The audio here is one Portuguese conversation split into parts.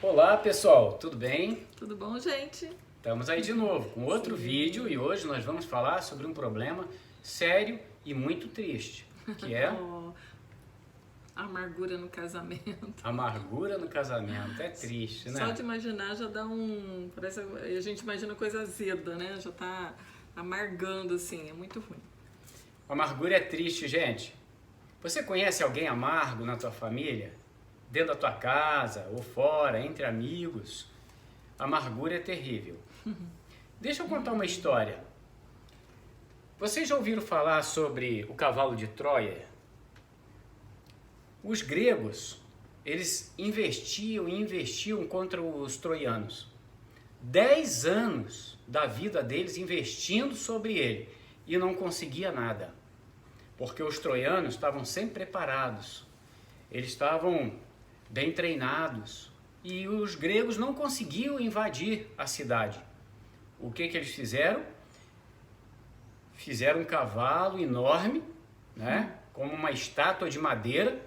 Olá pessoal, tudo bem? Tudo bom, gente? Estamos aí de novo com outro vídeo e hoje nós vamos falar sobre um problema sério e muito triste, que é Oh, amargura no casamento. amargura no casamento. É triste, né? Só de imaginar já dá um. Parece a gente imagina coisa azeda, né? Já tá amargando assim, é muito ruim. Amargura é triste, gente. Você conhece alguém amargo na tua família? Dentro da tua casa ou fora, entre amigos? Amargura é terrível. Deixa eu contar uma história. Vocês já ouviram falar sobre o cavalo de Troia? Os gregos, eles investiam contra os troianos. 10 anos da vida deles investindo sobre ele e não conseguia nada. Porque os troianos estavam sempre preparados. Eles estavam bem treinados e os gregos não conseguiam invadir a cidade. O que eles fizeram? Fizeram um cavalo enorme, né, como uma estátua de madeira,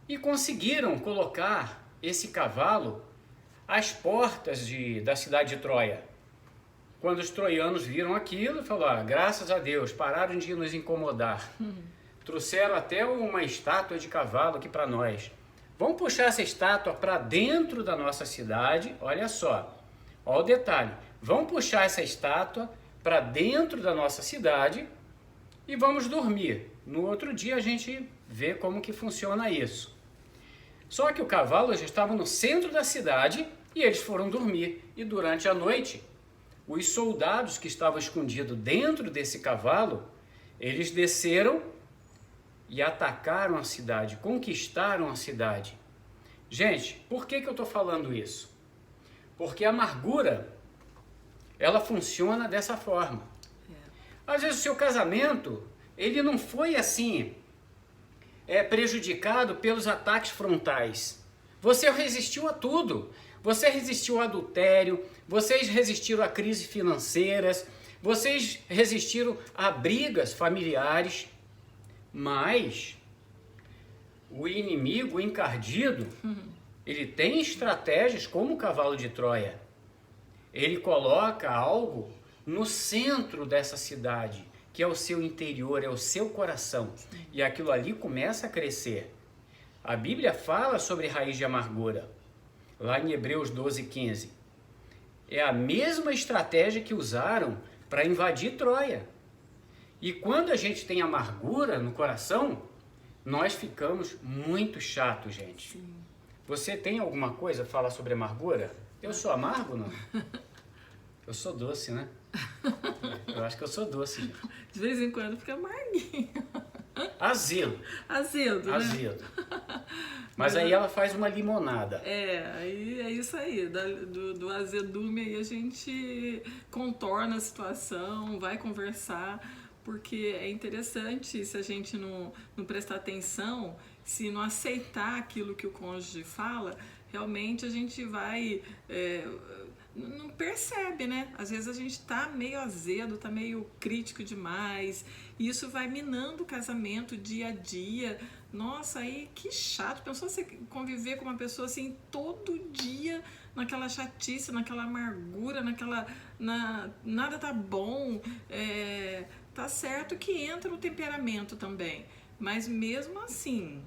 e conseguiram colocar esse cavalo às portas da cidade de Troia. Quando os troianos viram aquilo, falaram: graças a Deus, pararam de nos incomodar. Trouxeram até uma estátua de cavalo aqui para nós. Vamos puxar essa estátua para dentro da nossa cidade. Olha só, olha o detalhe. Vamos puxar essa estátua para dentro da nossa cidade e vamos dormir. No outro dia a gente vê como que funciona isso. Só que o cavalo já estava no centro da cidade e eles foram dormir. E durante a noite, os soldados que estavam escondidos dentro desse cavalo, eles desceram e atacaram a cidade, conquistaram a cidade. Gente, por que eu estou falando isso? Porque a amargura, ela funciona dessa forma. Às vezes o seu casamento, ele não foi assim, prejudicado pelos ataques frontais. Você resistiu a tudo. Você resistiu ao adultério, vocês resistiram a crises financeiras, vocês resistiram a brigas familiares, mas o inimigo, o encardido, ele tem estratégias como o cavalo de Troia. Ele coloca algo no centro dessa cidade, que é o seu interior, é o seu coração. E aquilo ali começa a crescer. A Bíblia fala sobre raiz de amargura, lá em Hebreus 12:15. É a mesma estratégia que usaram para invadir Troia. E quando a gente tem amargura no coração, nós ficamos muito chatos, gente. Sim. Você tem alguma coisa a falar sobre amargura? Eu sou amargo, não? Eu sou doce, né? Eu acho que eu sou doce. Gente. De vez em quando fica amarguinho. Azedo. Azedo, né? Azedo. Mas aí ela faz uma limonada. Aí é isso aí, do azedume aí a gente contorna a situação, vai conversar, porque é interessante se a gente não prestar atenção, se não aceitar aquilo que o cônjuge fala, realmente a gente vai... não percebe, né? Às vezes a gente tá meio azedo, tá meio crítico demais, e isso vai minando o casamento dia a dia. Nossa, aí que chato. Pensou você conviver com uma pessoa assim todo dia, naquela chatice, naquela amargura, nada tá bom. Tá certo que entra o temperamento também, mas mesmo assim,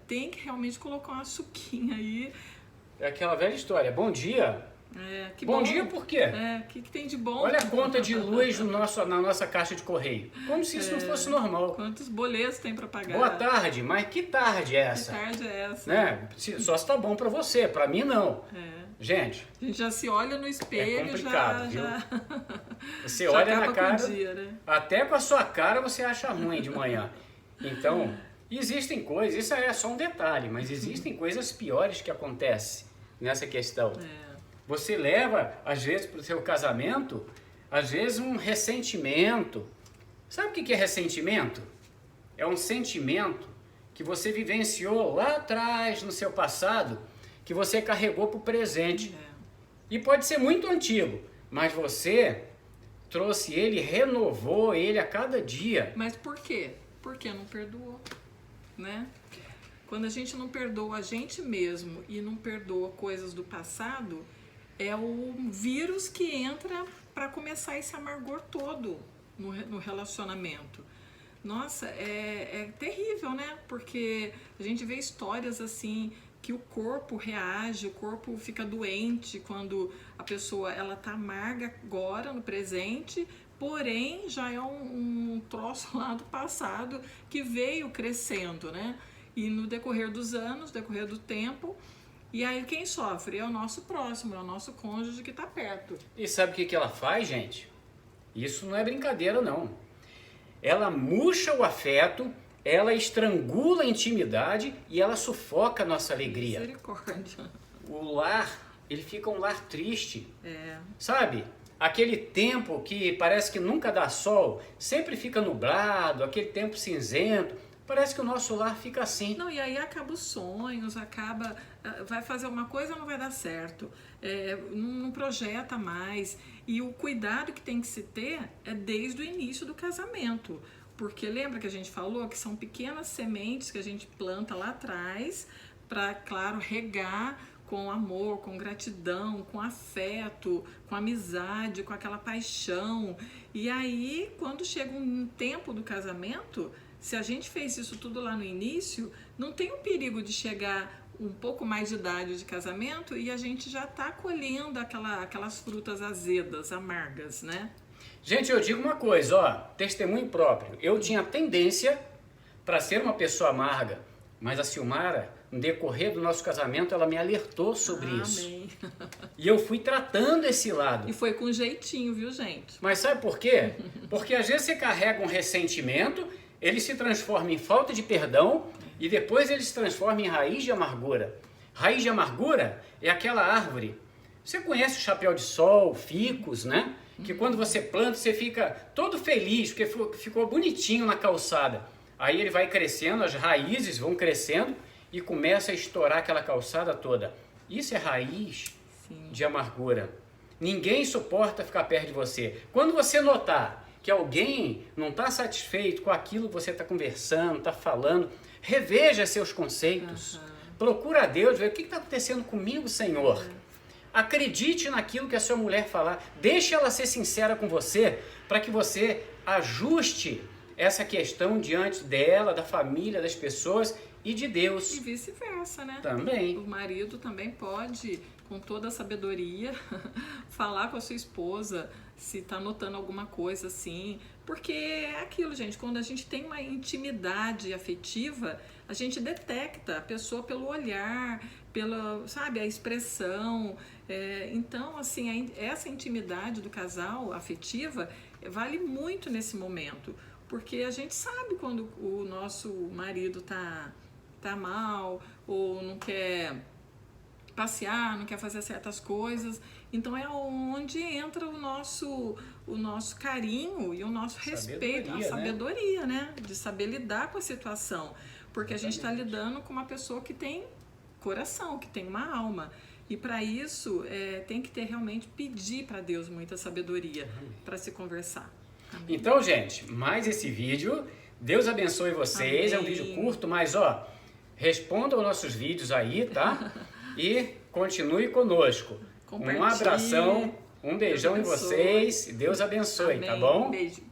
tem que realmente colocar uma suquinha aí. É aquela velha história. Bom dia. Que bom dia por quê? O que tem de bom? Olha a conta de luz na nossa caixa de correio. Como se isso não fosse normal. Quantos boletos tem para pagar? Boa tarde, mas que tarde é essa? Que tarde é essa? Né? Só se tá bom para você, para mim não. Gente, a gente já se olha no espelho, complicado, já você já olha na cara, dia, né? até com a sua cara você acha ruim de manhã. Então, existem coisas, isso é só um detalhe, mas existem coisas piores que acontecem nessa questão. Você leva, às vezes, para o seu casamento, às vezes um ressentimento. Sabe o que é ressentimento? É um sentimento que você vivenciou lá atrás, no seu passado, que você carregou para o presente. E pode ser muito antigo, mas você trouxe ele, renovou ele a cada dia. Mas por quê? Porque não perdoou, né? Quando a gente não perdoa a gente mesmo e não perdoa coisas do passado, é o vírus que entra para começar esse amargor todo no relacionamento. Nossa, é terrível, né? Porque a gente vê histórias assim que o corpo reage, o corpo fica doente quando a pessoa ela tá amarga agora no presente, porém já é um troço lá do passado que veio crescendo, né? E no decorrer dos anos, no decorrer do tempo, e aí quem sofre é o nosso próximo, é o nosso cônjuge que está perto. E sabe o que ela faz, gente? Isso não é brincadeira, não. Ela murcha o afeto, ela estrangula a intimidade e ela sufoca a nossa alegria. Misericórdia. O lar, ele fica um lar triste. É. Sabe? Aquele tempo que parece que nunca dá sol, sempre fica nublado, aquele tempo cinzento. Parece que o nosso lar fica assim. Não, e aí acaba os sonhos, vai fazer uma coisa não vai dar certo, não projeta mais. E o cuidado que tem que se ter é desde o início do casamento. Porque lembra que a gente falou que são pequenas sementes que a gente planta lá atrás para, claro, regar com amor, com gratidão, com afeto, com amizade, com aquela paixão. E aí, quando chega um tempo do casamento, se a gente fez isso tudo lá no início, não tem o perigo de chegar um pouco mais de idade de casamento e a gente já está colhendo aquelas frutas azedas, amargas, né? Gente, eu digo uma coisa, ó, testemunho próprio. Eu tinha tendência para ser uma pessoa amarga, mas a Silmara, no decorrer do nosso casamento, ela me alertou sobre isso. Amém. E eu fui tratando esse lado. E foi com jeitinho, viu, gente? Mas sabe por quê? Porque às vezes você carrega um ressentimento, ele se transforma em falta de perdão e depois ele se transforma em raiz de amargura. Raiz de amargura é aquela árvore. Você conhece o chapéu de sol, ficus, né? Que quando você planta, você fica todo feliz, porque ficou bonitinho na calçada. Aí ele vai crescendo, as raízes vão crescendo e começa a estourar aquela calçada toda. Isso é raiz de amargura. Ninguém suporta ficar perto de você. Quando você notar que alguém não está satisfeito com aquilo que você está conversando, está falando, reveja seus conceitos. Procura a Deus, ver o que está acontecendo comigo, Senhor. Acredite naquilo que a sua mulher falar. Deixe ela ser sincera com você, para que você ajuste essa questão diante dela, da família, das pessoas e de Deus. E vice-versa, né? Também. O marido também pode, com toda a sabedoria, falar com a sua esposa se está notando alguma coisa assim. Porque é aquilo, gente, quando a gente tem uma intimidade afetiva, a gente detecta a pessoa pelo olhar, pela, sabe, a expressão. Então, assim, essa intimidade do casal afetiva vale muito nesse momento. Porque a gente sabe quando o nosso marido tá mal, ou não quer passear, não quer fazer certas coisas. Então é onde entra o nosso carinho e o nosso respeito, a sabedoria, né? De saber lidar com a situação. Porque a gente está lidando com uma pessoa que tem coração, que tem uma alma. E para isso tem que ter realmente, pedir para Deus muita sabedoria para se conversar. Amém. Então, gente, mais esse vídeo. Deus abençoe vocês. Amém. É um vídeo curto, mas ó, respondam aos nossos vídeos aí, tá? E continue conosco. Um abração, um beijão em vocês. Deus abençoe, Amém. tá bom? Beijo.